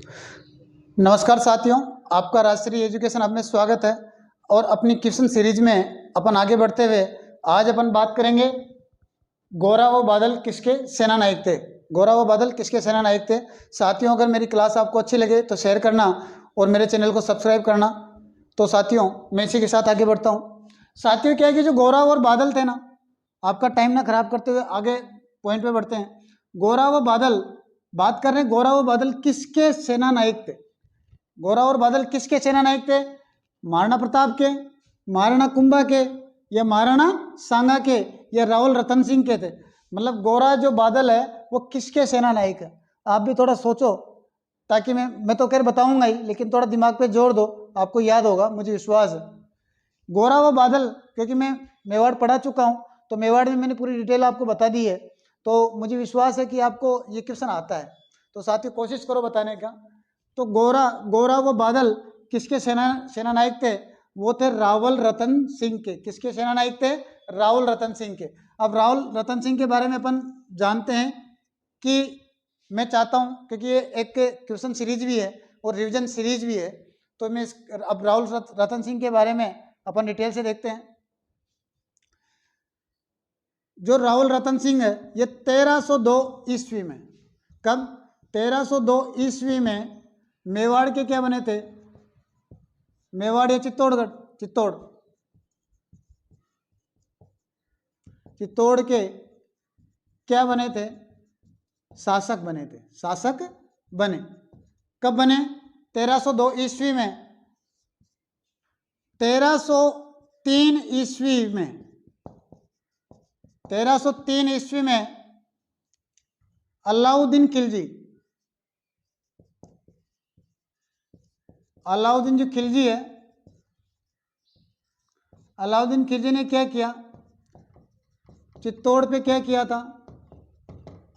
नमस्कार साथियों, आपका राष्ट्रीय एजुकेशन हब में स्वागत है। और अपनी क्वेश्चन सीरीज में अपन आगे बढ़ते हुए आज अपन बात करेंगे गोरा व बादल किसके सेना नायक थे। गोरा व बादल किसके सेना नायक थे। साथियों, अगर मेरी क्लास आपको अच्छी लगे तो शेयर करना और मेरे चैनल को सब्सक्राइब करना। तो साथियों, मैं इसी के साथ आगे बढ़ता हूँ। साथियों, क्या है कि जो गोरा और बादल थे ना, आपका टाइम ना खराब करते हुए आगे पॉइंट पे बढ़ते हैं। गोरा व बादल, बात कर रहे हैं गोरा व बादल किसके सेना नायक थे। गोरा और बादल किसके सेना नायक थे? महाराणा प्रताप के, महाराणा कुंभा के, या महाराणा सांगा के, या रावल रतन सिंह के थे। मतलब गोरा जो बादल है वो किसके सेना नायक है। आप भी थोड़ा सोचो, ताकि मैं तो खैर बताऊंगा ही, लेकिन थोड़ा दिमाग पे जोर दो, आपको याद होगा, मुझे विश्वास है। गोरा व बादल, क्योंकि मैं मेवाड़ पढ़ा चुका हूँ, तो मेवाड़ में मैंने पूरी डिटेल आपको बता दी है, तो मुझे विश्वास है कि आपको ये क्वेश्चन आता है। तो साथियों, कोशिश करो बताने का। तो गोरा व बादल किसके सेना नायक थे? वो थे रावल रतन सिंह के। किसके सेना नायक थे? रावल रतन सिंह के। अब रावल रतन सिंह के बारे में अपन जानते हैं कि मैं चाहता हूं, क्योंकि ये एक क्वेश्चन सीरीज भी है और रिवीजन सीरीज भी है, तो मैं अब रावल रतन सिंह के बारे में अपन डिटेल से देखते हैं। जो रावल रतन सिंह है, ये 1302 ईस्वी में, कब? 1302 ईस्वी में मेवाड़ के क्या बने थे? मेवाड़ या चित्तौड़गढ़, चित्तौड़ के क्या बने थे? शासक बने थे। शासक बने। कब बने? 1302 ईस्वी में। 1303 ईस्वी में, 1303 ईस्वी में अलाउद्दीन खिलजी, अलाउद्दीन जो खिलजी है, अलाउद्दीन खिलजी ने क्या किया? चित्तौड़ पे क्या किया था?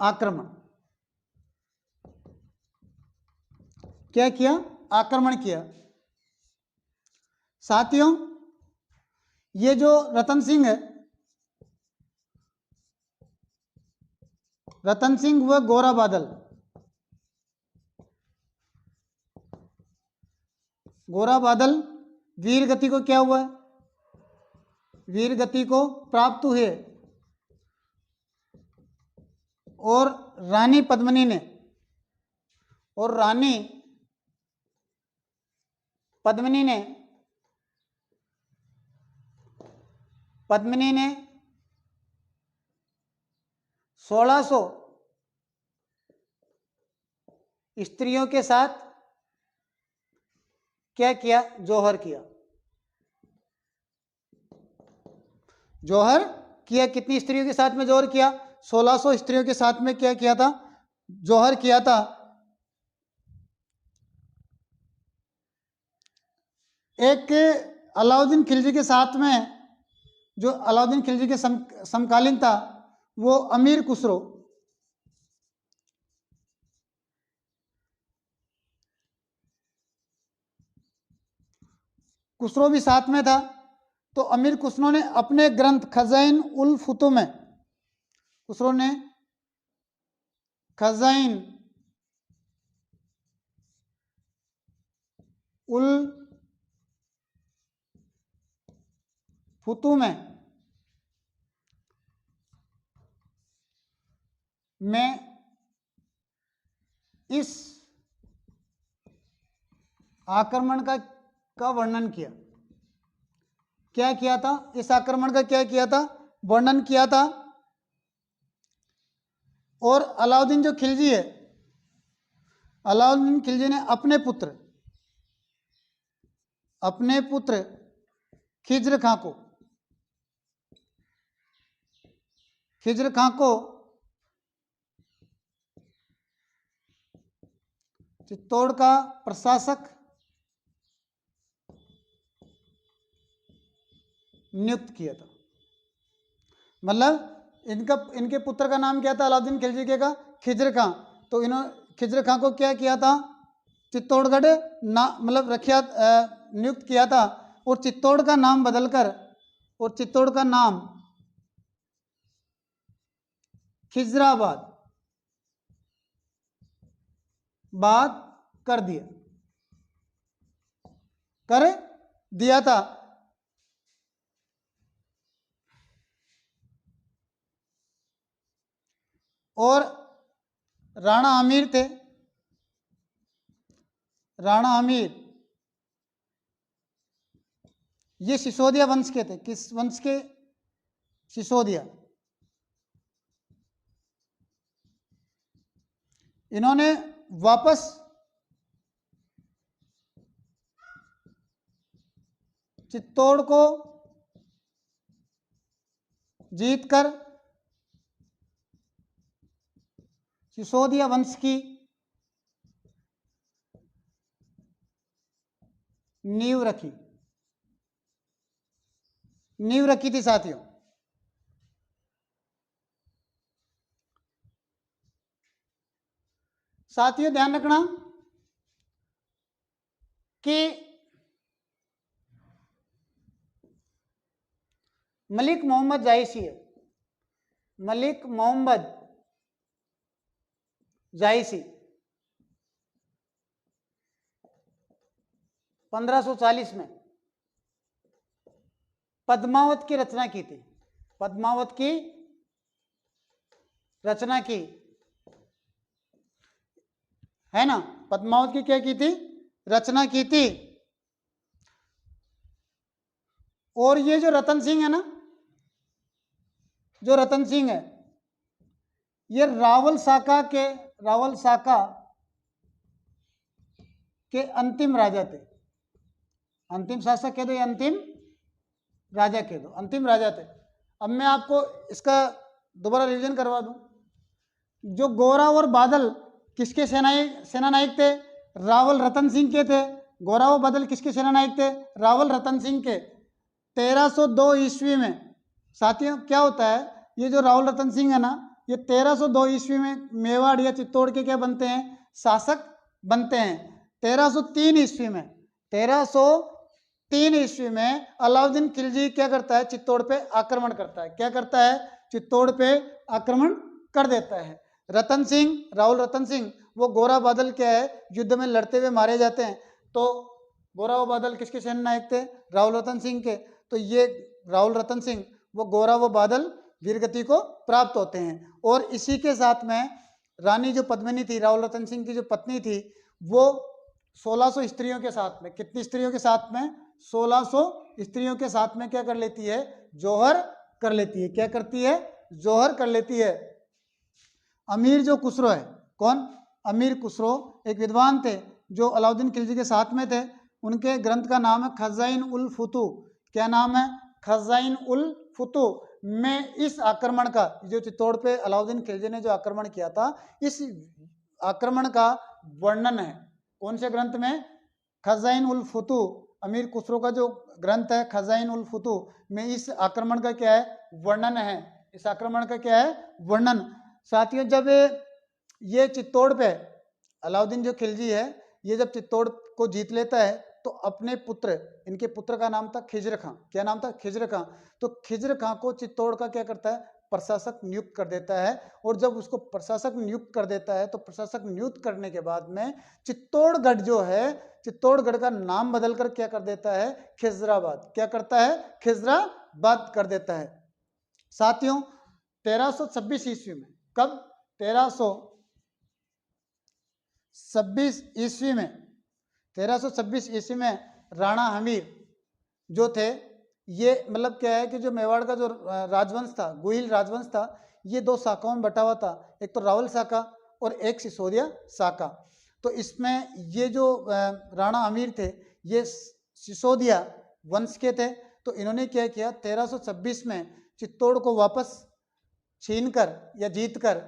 आक्रमण। क्या किया? आक्रमण किया। साथियों, ये जो रतन सिंह है, रतन सिंह व गोरा बादल, गोरा बादल वीर गति को क्या हुआ है? वीर गति को प्राप्त हुए। और रानी पद्मिनी ने, और रानी पद्मिनी ने, पद्मिनी ने 1600 स्त्रियों के साथ क्या किया? जौहर किया। जौहर किया। कितनी स्त्रियों के साथ में जौहर किया? 1600 स्त्रियों के साथ में क्या किया था? जौहर किया था। एक अलाउद्दीन खिलजी के साथ में, जो अलाउद्दीन खिलजी के समकालीन था, वो अमीर खुसरो, खुसरो भी साथ में था। तो अमीर खुसरो ने अपने ग्रंथ खजाइन उल फुतू में, खुसरो ने खजाइन उल फुतू में इस आक्रमण का वर्णन किया। क्या किया था? इस आक्रमण का क्या किया था? वर्णन किया था। और अलाउद्दीन जो खिलजी है, अलाउद्दीन खिलजी ने अपने पुत्र खिज्र खां को चित्तौड़ का प्रशासक नियुक्त किया था। मतलब इनके पुत्र का नाम क्या था? अलाउद्दीन खिलजी के का खिज्र खां। तो इन्होंने खिज्र खां को क्या किया था? चित्तौड़गढ़ मतलब नियुक्त किया था। और चित्तौड़ का नाम बदलकर, और चित्तौड़ का नाम खिजराबाद कर दिया, कर दिया था। और राणा अमीर थे, राणा अमीर ये सिसोदिया वंश के थे। किस वंश के? सिसोदिया। इन्होंने वापस चित्तौड़ को जीतकर सिसोदिया वंश की नींव रखी, नींव रखी थी साथियों। साथियों ध्यान रखना कि मलिक मोहम्मद जायसी है, मलिक मोहम्मद जायसी 1540 में पद्मावत की रचना की थी, पद्मावत की रचना की है ना, पद्मावत की क्या की थी? रचना की थी। और ये जो रतन सिंह है ना, जो रतन सिंह है, ये रावल शाखा के अंतिम राजा थे, अंतिम शासक कह दो या अंतिम राजा कह दो, अंतिम राजा थे। अब मैं आपको इसका दोबारा रिवीजन करवा दूं। जो गोरा और बादल किसके सेनानायक थे? रावल रतन सिंह के थे। गोरा और बादल किसके सेनानायक थे? रावल रतन सिंह के। 1302 ईस्वी में साथियों क्या होता है, ये जो रावल रतन सिंह है ना, ये 1302 ईस्वी में मेवाड़ या चित्तौड़ के क्या बनते हैं? शासक बनते हैं। 1303 ईस्वी में 1303 ईस्वी में अलाउद्दीन खिलजी क्या करता है? चित्तौड़ पे आक्रमण करता है। क्या करता है? चित्तौड़ पे आक्रमण कर देता है। रतन सिंह, राहुल रतन सिंह, वो गोरा बादल क्या है? युद्ध में लड़ते हुए मारे जाते हैं। तो गोरा व बादल किसके सेनानायक थे? राहुल रतन सिंह के। तो ये राहुल रतन सिंह, वो गोरा व बादल वीरगति को प्राप्त होते हैं। और इसी के साथ में रानी जो पद्मिनी थी, राहुल रतन सिंह की जो पत्नी थी, वो 1600 स्त्रियों के साथ में, कितनी स्त्रियों के साथ में? 1600 स्त्रियों के साथ में क्या कर लेती है? जौहर कर लेती है। क्या करती है? जौहर कर लेती है। अमीर जो खुसरो है, कौन? अमीर खुसरो एक विद्वान थे जो अलाउद्दीन खिलजी के साथ में थे। उनके ग्रंथ का नाम है खजाइन उल फुतू। क्या नाम है? खजाइन उल फुतू में इस आक्रमण का, जो चित्तौड़ पे अलाउद्दीन खिलजी ने जो आक्रमण किया था, इस आक्रमण का वर्णन है। कौन से ग्रंथ में? खजाइन उल फुतू, अमीर खुसरो का जो ग्रंथ है खजाइन उल फुतू में इस आक्रमण का क्या है? वर्णन है। इस आक्रमण का क्या है? वर्णन। साथियों जब ये चित्तौड़ पे अलाउद्दीन जो खिलजी है, ये जब चित्तौड़ को जीत लेता है तो अपने पुत्र, इनके पुत्र का नाम था खिज्र खां। क्या नाम था? खिज्र खां। तो खिज्र खां को चित्तौड़ का क्या करता है? प्रशासक नियुक्त कर देता है। और जब उसको प्रशासक नियुक्त कर देता है तो प्रशासक नियुक्त करने के बाद में चित्तौड़गढ़ जो है, चित्तौड़गढ़ का नाम बदलकर क्या कर देता है? खिजराबाद। क्या करता है? खिजराबाद कर देता है। साथियों 1326 ईस्वी में, कब? 1326 ईस्वी में, 1326 ईस्वी में राणा हमीर जो थे, ये मतलब क्या है कि जो मेवाड़ का जो राजवंश था, गुहिल राजवंश था, ये दो शाखाओं में बटा हुआ था। एक तो रावल शाखा और एक सिसोदिया शाखा। तो इसमें ये जो राणा अमीर थे, ये सिसोदिया वंश के थे। तो इन्होंने क्या किया? 1326 में चित्तौड़ को वापस छीनकर या जीतकर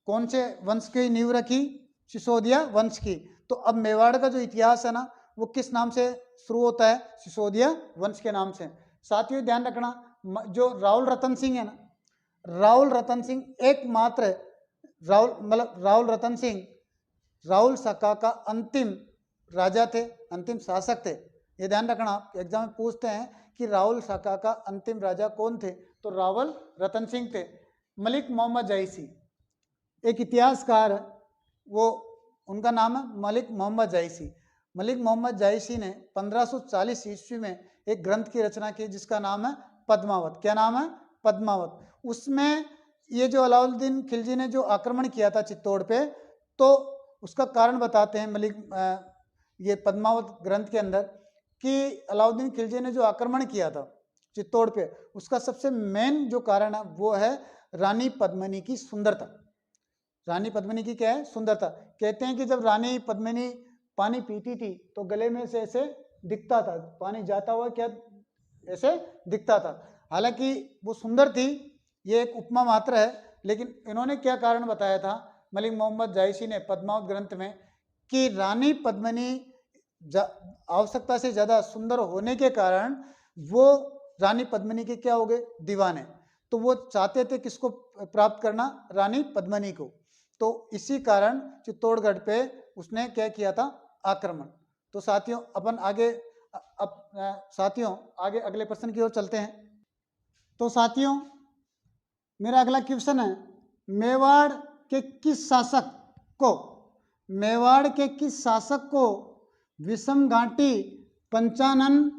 कौन से वंश की नींव रखी? सिसोदिया वंश की। तो अब मेवाड़ का जो इतिहास है ना, वो किस नाम से शुरू होता है? सिसोदिया वंश के नाम से। साथियों ध्यान रखना, जो राहुल रतन सिंह है ना, राहुल रतन सिंह एकमात्र राहुल रतन सिंह राहुल शाखा का अंतिम राजा थे, अंतिम शासक थे। ये ध्यान रखना, आप एग्जाम में पूछते हैं कि राहुल शाखा का अंतिम राजा कौन थे, तो रावल रतन सिंह थे। मलिक मोहम्मद जायसी एक इतिहासकार, वो उनका नाम है मलिक मोहम्मद जायसी। मलिक मोहम्मद जायसी ने 1540 ईस्वी में एक ग्रंथ की रचना की जिसका नाम है पद्मावत। क्या नाम है? पद्मावत। उसमें ये जो अलाउद्दीन खिलजी ने जो आक्रमण किया था चित्तौड़ पे, तो उसका कारण बताते हैं ये पद्मावत ग्रंथ के अंदर कि अलाउद्दीन खिलजी ने जो आक्रमण किया था चित्तौड़ पे, उसका सबसे मेन जो कारण है वो है रानी पद्मिनी की सुंदरता। रानी पद्मिनी की क्या है? सुंदरता। कहते हैं कि जब रानी पद्मिनी पानी पीती थी तो गले में से ऐसे दिखता था, पानी जाता हुआ क्या ऐसे दिखता था। हालांकि वो सुंदर थी, ये एक उपमा मात्र है, लेकिन इन्होंने क्या कारण बताया था मलिक मोहम्मद जायसी ने पद्मावत ग्रंथ में कि रानी पद्मिनी आवश्यकता से ज़्यादा सुंदर होने के कारण वो रानी पद्मिनी के क्या हो गए? दीवाने। तो वो चाहते थे किसको प्राप्त करना? रानी पद्मिनी को। तो इसी कारण चित्तौड़गढ़ पे उसने क्या किया था? आक्रमण। तो साथियों अपन आगे साथियों आगे अगले प्रश्न की ओर चलते हैं। तो साथियों मेरा अगला क्वेश्चन है, मेवाड़ के किस शासक को विषमघाटी पंचानन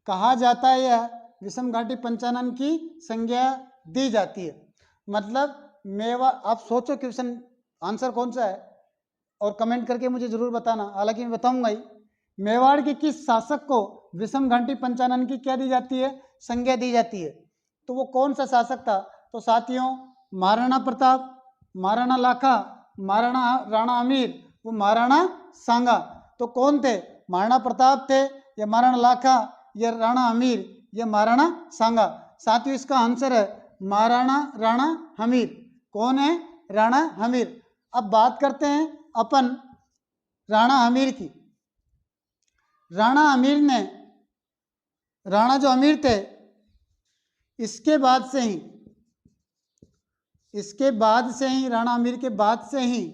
कहा जाता है या विषमघाटी पंचानन की संज्ञा दी जाती है? मतलब मेवाड़, आप सोचो क्वेश्चन आंसर कौन सा है और कमेंट करके मुझे जरूर बताना, हालांकि मैं बताऊंगा ही। मेवाड़ के किस शासक को विषमघाटी पंचानन की क्या दी जाती है? संज्ञा दी जाती है। तो वो कौन सा शासक था? तो साथियों महाराणा प्रताप, महाराणा लाखा, महाराणा राणा अमीर, वो महाराणा सांगा। तो कौन थे? महाराणा प्रताप थे या महाराणा लाखा या राणा अमीर या महाराणा सांगा? साथियों इसका आंसर है महाराणा राणा हमीर। कौन है? राणा हमीर। अब बात करते हैं अपन राणा हमीर की। राणा अमीर ने, राणा जो अमीर थे, इसके बाद से ही राणा अमीर के बाद से ही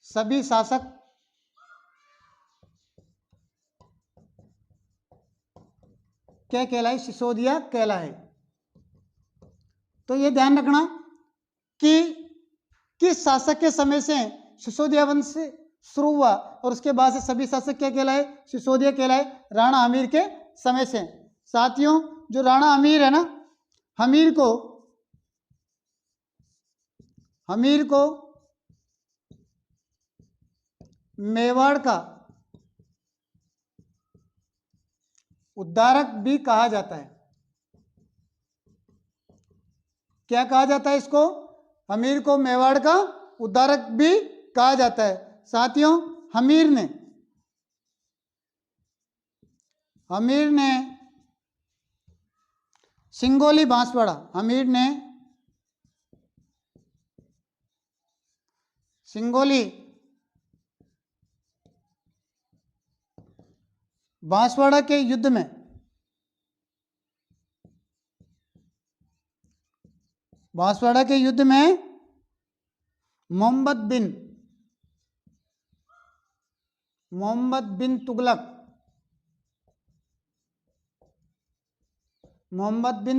सभी शासक क्या कहलाए? सिसोदिया कहलाए। तो ये ध्यान रखना कि किस शासक के समय से सिसोदिया वंश शुरू हुआ और उसके बाद से सभी शासक क्या कहलाए? सिसोदिया कहलाए, राणा हमीर के समय से। साथियों जो राणा हमीर है ना, हमीर को मेवाड़ का उद्धारक भी कहा जाता है। क्या कहा जाता है इसको? हमीर को मेवाड़ का उद्धारक भी कहा जाता है। साथियों हमीर ने सिंगोली बांसवाड़ा, हमीर ने सिंगोली बांसवाड़ा के युद्ध में मोहम्मद बिन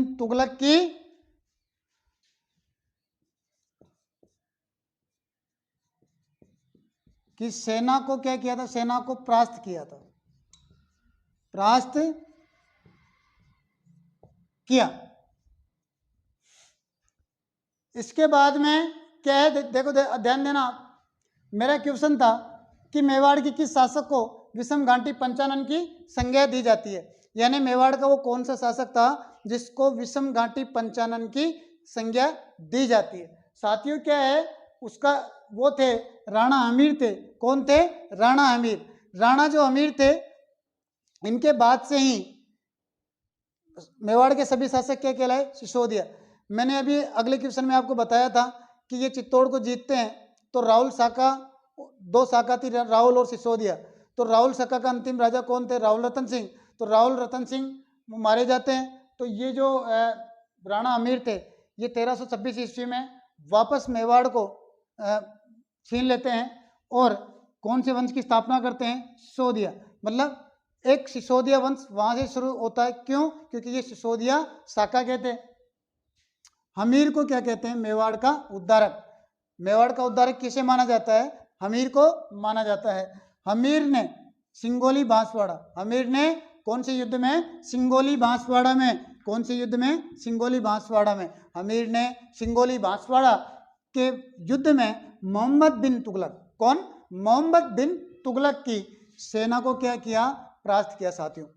तुगलक की सेना को क्या किया था? सेना को परास्त किया था, परास्त किया। इसके बाद में क्या है? देखो ध्यान देना, मेरा क्वेश्चन था कि मेवाड़ की किस शासक को विषमघाटी पंचानन की संज्ञा दी जाती है, यानी मेवाड़ का वो कौन सा शासक था जिसको विषमघाटी पंचानन की संज्ञा दी जाती है? साथियों क्या है उसका? वो थे राणा हमीर थे। कौन थे? राणा हमीर। राणा जो हमीर थे, इनके बाद से ही मेवाड़ के सभी शासक क्या कहलाए? सिसोदिया। मैंने अभी अगले क्वेश्चन में आपको बताया था कि ये चित्तौड़ को जीतते हैं तो राहुल शाखा, दो शाखा थी, राहुल और सिसोदिया। तो राहुल शाखा का अंतिम राजा कौन थे? राहुल रतन सिंह। तो राहुल रतन सिंह मारे जाते हैं। तो ये जो राणा अमीर थे, ये 1326 ईस्वी में वापस मेवाड़ को छीन लेते हैं और कौन से वंश की स्थापना करते हैं? सिसोदिया। मतलब एक सिसोदिया वंश वहां से शुरू होता है। क्यों? क्योंकि ये सिसोदिया शाखा के थे। हमीर को क्या कहते हैं? मेवाड़ का उद्धारक। मेवाड़ का उद्धारक किसे माना जाता है? हमीर को माना जाता है। हमीर ने सिंगोली बांसवाड़ा, हमीर ने कौन से युद्ध में? सिंगोली बांसवाड़ा में। कौन से युद्ध में? सिंगोली बांसवाड़ा में। हमीर ने सिंगोली बांसवाड़ा के युद्ध में मोहम्मद बिन तुगलक, कौन? मोहम्मद बिन तुगलक की सेना को क्या किया? परास्त किया साथियों।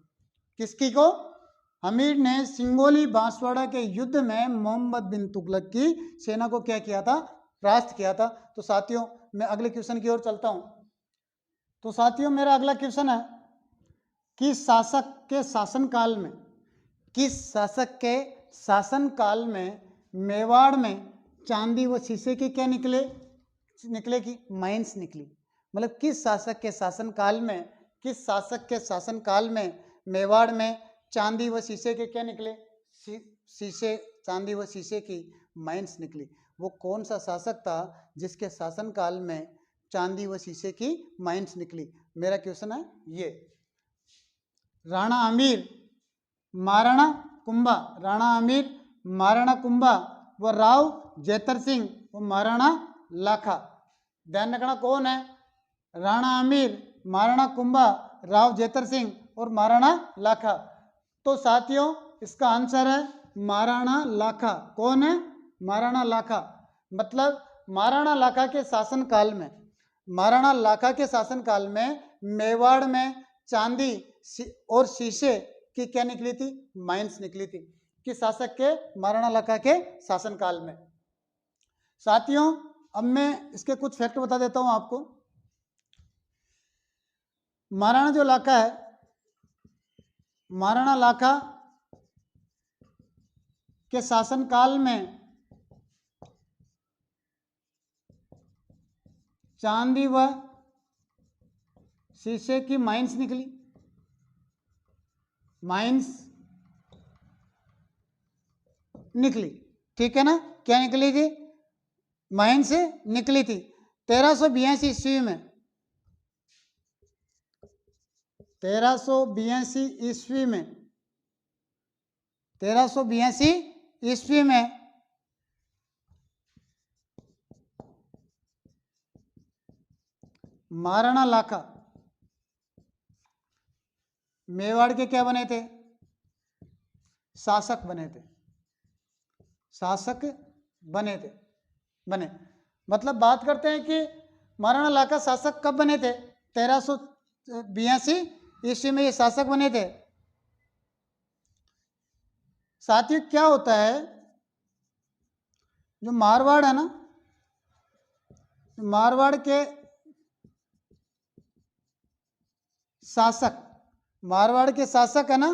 किसकी को? हमीर ने सिंगोली बांसवाड़ा के युद्ध में मोहम्मद बिन तुगलक की सेना को क्या किया था? परास्त किया था। तो साथियों मैं अगले क्वेश्चन की ओर चलता हूं। तो साथियों मेरा अगला क्वेश्चन है, किस शासक के शासनकाल में, किस शासक के शासनकाल में मेवाड़ में चांदी व शीशे की क्या निकले की माइंस निकली? मतलब किस शासक के शासनकाल में, किस शासक के शासनकाल में मेवाड़ में चांदी व शीशे के क्या निकले? शीशे, चांदी व शीशे की माइंस निकली। वो कौन सा शासक था जिसके शासनकाल में चांदी व शीशे की माइंस निकली? मेरा क्वेश्चन है ये। राणा अमीर, महाराणा कुंभा, राणा अमीर, महाराणा कुंभा व राव जेतर सिंह व महाराणा लाखा। ध्यान रखना कौन है? राणा अमीर, महाराणा कुंभा, राव जेतर सिंह और महाराणा लाखा। तो साथियों इसका आंसर है महाराणा लाखा। कौन है? महाराणा लाखा। मतलब महाराणा लाखा के शासनकाल में, महाराणा लाखा के शासनकाल में मेवाड़ में चांदी और शीशे की क्या निकली थी? माइंस निकली थी। किस शासक के? महाराणा लाखा के शासनकाल में। साथियों अब मैं इसके कुछ फैक्ट बता देता हूं आपको। महाराणा जो लाखा है, महाराणा लाखा के शासनकाल में चांदी व शीशे की माइंस निकली। माइंस निकली, ठीक है ना? क्या निकली थी? माइंस निकली थी 1382 ईस्वी में। 1382 ईस्वी में, 1382 ईस्वी में महाराणा लाखा मेवाड़ के क्या बने थे? शासक बने थे। शासक बने। मतलब बात करते हैं कि महाराणा लाखा शासक कब बने थे? 1382 ईस्वी में ये शासक बने थे। साथियों क्या होता है, जो मारवाड़ है ना, मारवाड़ के शासक, मारवाड़ के शासक है ना,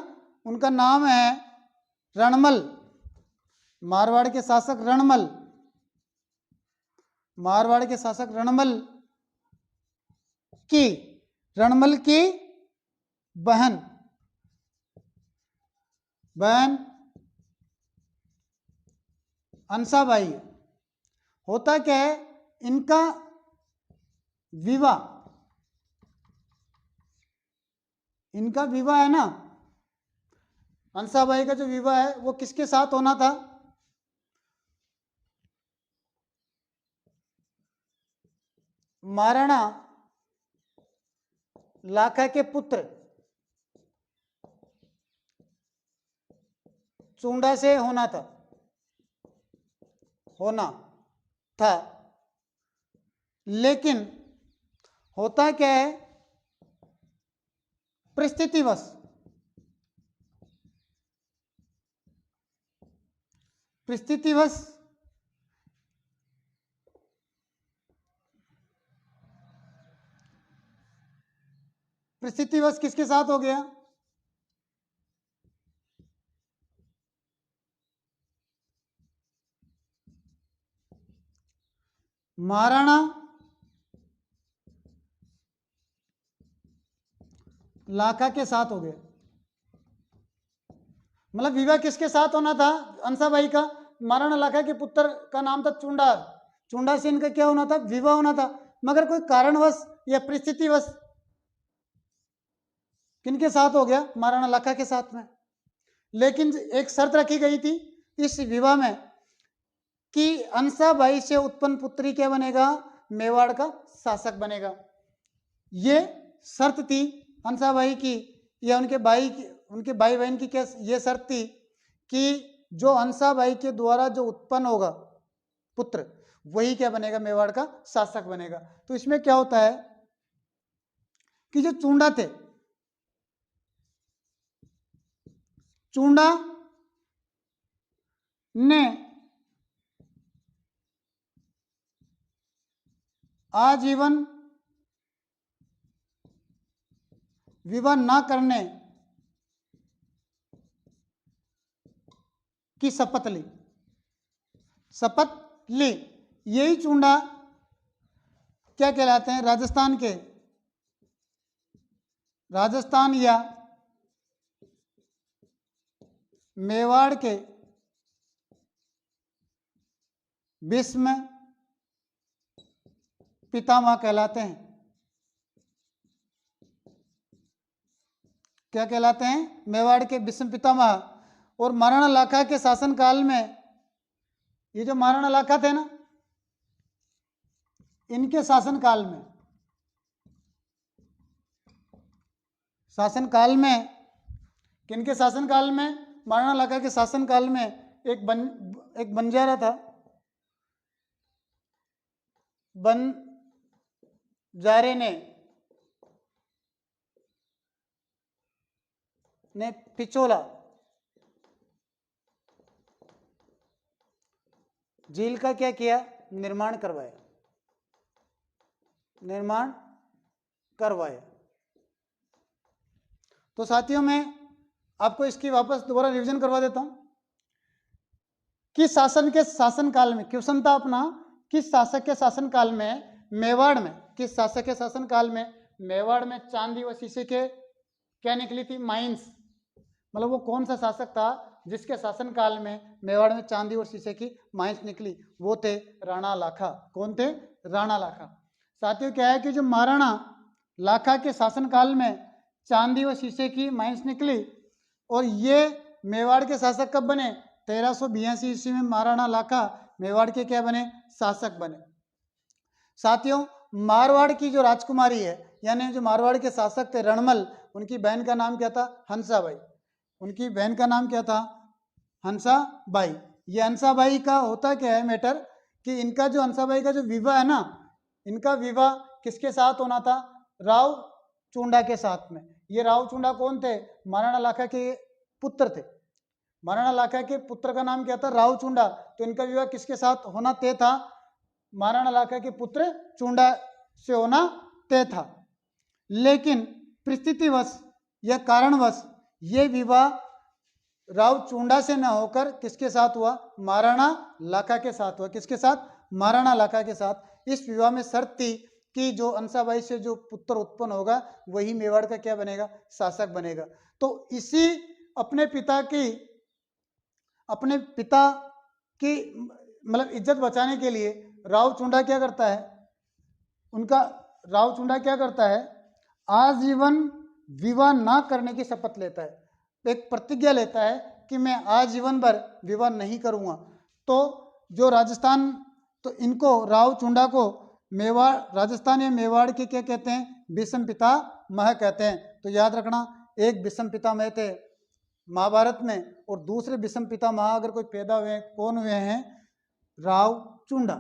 उनका नाम है रणमल। मारवाड़ के शासक रणमल, मारवाड़ के शासक रणमल की बहन अंसाबाई। होता क्या है, इनका विवाह है ना, अंसाबाई का जो विवाह है वो किसके साथ होना था? महाराणा लाखा के पुत्र चूंडा से होना था। लेकिन होता क्या है, परिस्थितिवश किसके साथ हो गया? महाराणा लाखा के साथ हो गया। मतलब विवाह किसके साथ होना था? अंसाबाई का। महाराणा लाखा के पुत्र का नाम था चूंडा। चूंडा से इनका क्या होना था? विवाह होना था। मगर कोई कारणवश या परिस्थितिवश किनके साथ हो गया? महाराणा लाखा के साथ में। लेकिन एक शर्त रखी गई थी इस विवाह में कि हंसाबाई से उत्पन्न पुत्री क्या बनेगा? मेवाड़ का शासक बनेगा। ये शर्त थी हंसाबाई की, या उनके भाई बहन की क्या ये शर्त थी कि जो हंसाबाई के द्वारा जो उत्पन्न होगा पुत्र, वही क्या बनेगा? मेवाड़ का शासक बनेगा। तो इसमें क्या होता है कि जो चूंडा थे, चूंडा ने आजीवन विवाह न करने की शपथ ली। यही चूंडा क्या कहलाते हैं? राजस्थान या मेवाड़ के भीष्म पितामह कहलाते हैं। क्या कहलाते हैं? मेवाड़ के भीष्म पितामह। और महाराणा लाखा के शासनकाल में, ये जो महाराणा लाखा थे ना, इनके शासनकाल में किनके शासनकाल में? महाराणा लाखा के शासनकाल में एक बंजारा था, बंजारे ने पिचोला झील का क्या किया? निर्माण करवाया। तो साथियों, मैं आपको इसकी वापस दोबारा रिवीजन करवा देता हूं कि शासनकाल में क्वेश्चन था अपना, किस शासक के शासनकाल में मेवाड़ में चांदी व शीशे के क्या निकली थी? माइंस। मतलब वो कौन सा शासक था जिसके शासनकाल में मेवाड़ में चांदी और शीशे की माइंस निकली? वो थे राणा लाखा। कौन थे? राणा लाखा। साथियों, क्या है कि जो महाराणा लाखा के शासनकाल में चांदी व शीशे की माइंस निकली, और ये मेवाड़ के शासक कब बने? 1382 ईस्वी में महाराणा लाखा मेवाड़ के क्या बने? शासक बने। साथियों, मारवाड़ की जो राजकुमारी है, यानी जो मारवाड़ के शासक थे रणमल, उनकी बहन का नाम क्या था? हंसाबाई। उनकी बहन का नाम क्या था? हंसाबाई। ये हंसाबाई का होता क्या है मैटर कि इनका जो हंसाबाई का जो विवाह है ना, इनका विवाह किसके साथ होना था? राव चूंडा के साथ में। ये राव चूंडा कौन थे? महाराणा लाखा के पुत्र थे। महाराणा लाखा के पुत्र का नाम क्या था? राव चूंडा। तो इनका विवाह किसके साथ होना तय था? महाराणा लाखा के पुत्र चूंडा से होना तय था। लेकिन परिस्थितिवश या कारणवश ये विवाह राव चूंडा से न होकर किसके साथ हुआ? महाराणा लाखा के साथ हुआ। किसके साथ? महाराणा लाखा के साथ। इस विवाह में शर्त थी कि जो हंसाबाई से जो पुत्र उत्पन्न होगा वही मेवाड़ का क्या बनेगा? शासक बनेगा। तो इसी अपने पिता की मतलब इज्जत बचाने के लिए राव चूंडा क्या करता है? आजीवन विवाह ना करने की शपथ लेता है। एक प्रतिज्ञा लेता है कि मैं आजीवन भर विवाह नहीं करूंगा। तो जो राजस्थान, तो इनको राव चूंडा को मेवाड़, राजस्थान या मेवाड़ के क्या कहते हैं? भीष्म पितामह कहते हैं। तो याद रखना, एक भीष्म पितामह थे महाभारत में, और दूसरे भीष्म पितामह अगर कोई पैदा हुए, कौन हुए हैं? राव चूंडा।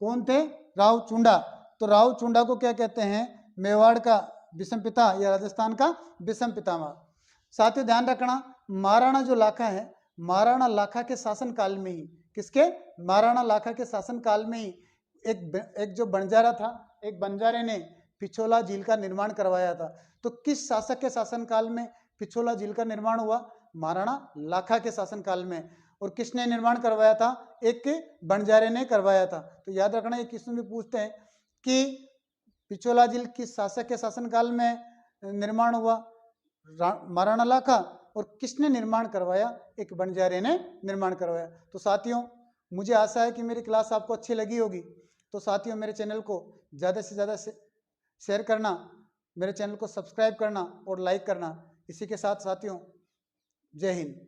कौन थे? राव चूंडा। तो राव चूंडा को क्या कहते हैं? मेवाड़ का भीष्म पिता या राजस्थान का भीष्म पितामह। साथियों, ध्यान रखना, महाराणा जो लाखा है, महाराणा लाखा के शासनकाल में ही, किसके? महाराणा लाखा के शासनकाल में ही एक जो बंजारा था, एक बंजारे ने पिछोला झील का निर्माण करवाया था। तो किस शासक के शासनकाल में पिछोला झील का निर्माण हुआ? महाराणा लाखा के शासनकाल में। और किसने निर्माण करवाया था? एक बंजारे ने करवाया था। तो याद रखना, ये क्वेश्चन भी पूछते हैं कि पिछोला झील किस शासक के शासनकाल में निर्माण हुआ? महाराणा लाखा। और किसने निर्माण करवाया? एक बंजारे ने निर्माण करवाया। तो साथियों, मुझे आशा है कि मेरी क्लास आपको अच्छी लगी होगी। तो साथियों, मेरे चैनल को ज़्यादा से ज़्यादा शेयर करना, मेरे चैनल को सब्सक्राइब करना और लाइक करना। इसी के साथ साथियों, जय हिंद।